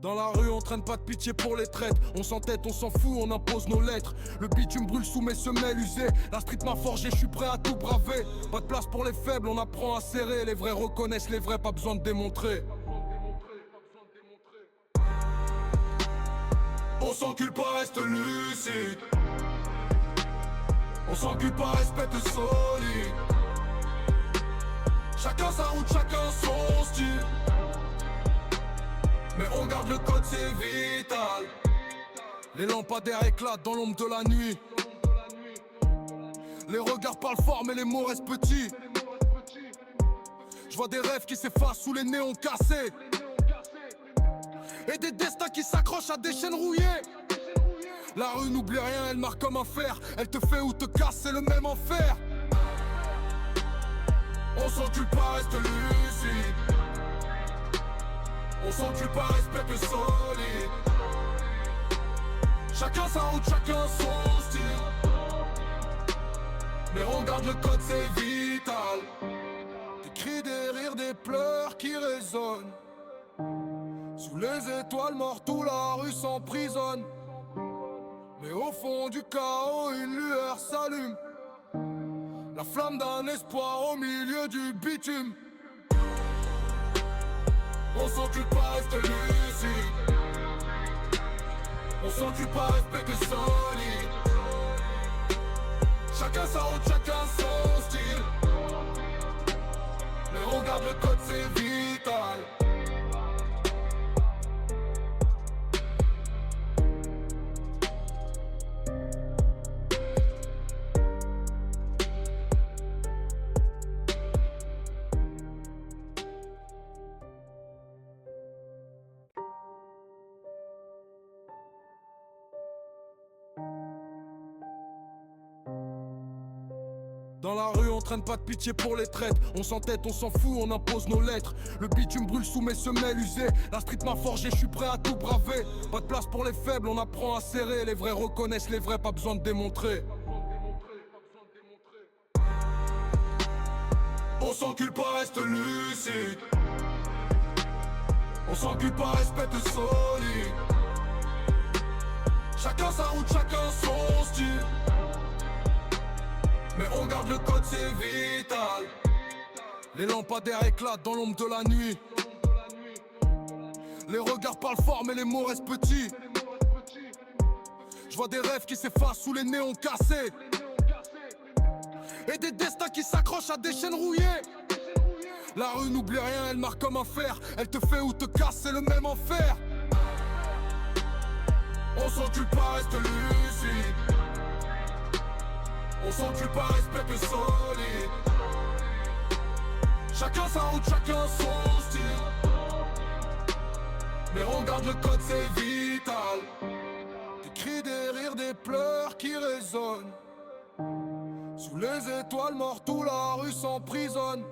Dans la rue on traîne pas de pitié pour les traites. On s'entête, on s'en fout, on impose nos lettres. Le bitume brûle sous mes semelles usées. La street m'a forgé, je suis prêt à tout braver. Pas de place pour les faibles, on apprend à serrer. Les vrais reconnaissent les vrais, pas besoin de démontrer. On s'encule pas, reste lucide. On s'encule pas, respecte solide. Chacun sa route, chacun son style. Mais on garde le code, c'est vital. Les lampadaires éclatent dans l'ombre de la nuit. Les regards parlent fort mais les mots restent petits. Je vois des rêves qui s'effacent sous les néons cassés. Et des destins qui s'accrochent à des chaînes rouillées. La rue n'oublie rien, elle marque comme un fer. Elle te fait ou te casse, c'est le même enfer. On s'encule pas, reste lucide. On s'encule pas, respecte solide. Chacun sa route, chacun son style. Mais on garde le code, c'est vital. Des cris, des rires, des pleurs qui résonnent. Sous les étoiles mortes où la rue s'emprisonne. Mais au fond du chaos, une lueur s'allume. La flamme d'un espoir au milieu du bitume. On s'encule pas, reste lucide. On s'encule pas, respecte solide. Chacun sa route, chacun son style. Mais on garde le code, c'est vital. Dans la rue on traîne pas de pitié pour les traites. On s'entête, on s'en fout, on impose nos lettres. Le bitume brûle sous mes semelles usées. La street m'a forgé, je suis prêt à tout braver. Pas de place pour les faibles, on apprend à serrer. Les vrais reconnaissent les vrais, pas besoin de démontrer. On s'encule pas, reste lucide. On s'encule pas, respecte solide. Chacun sa route, chacun son style. Mais on garde le code, c'est vital. Les lampadaires éclatent dans l'ombre de la nuit. Les regards parlent fort mais les mots restent petits. Je vois des rêves qui s'effacent sous les néons cassés. Et des destins qui s'accrochent à des chaînes rouillées. La rue n'oublie rien, elle marque comme un fer. Elle te fait ou te casse, c'est le même enfer. On s'encule pas, reste lucide. On s'encule pas, respecte solide. Chacun sa route, chacun son style. Mais on garde le code, c'est vital. Des cris, des rires, des pleurs qui résonnent. Sous les étoiles mortes où la rue s'emprisonne.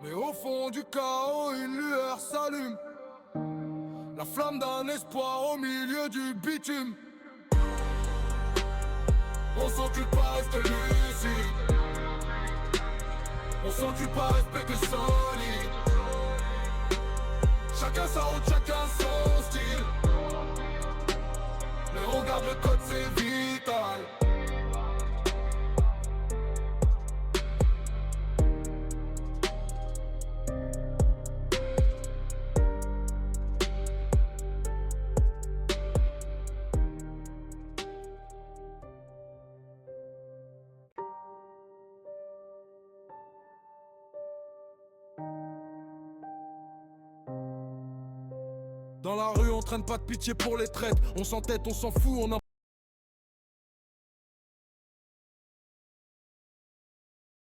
Mais au fond du chaos, une lueur s'allume. La flamme d'un espoir au milieu du bitume. On s'encule pas, reste lucide. On s'encule pas, respecte solide. Chacun sa route, chacun son style. Mais on garde le code, c'est vital. Dans la rue on traîne pas de pitié pour les traites. On s'entête, on s'en fout, on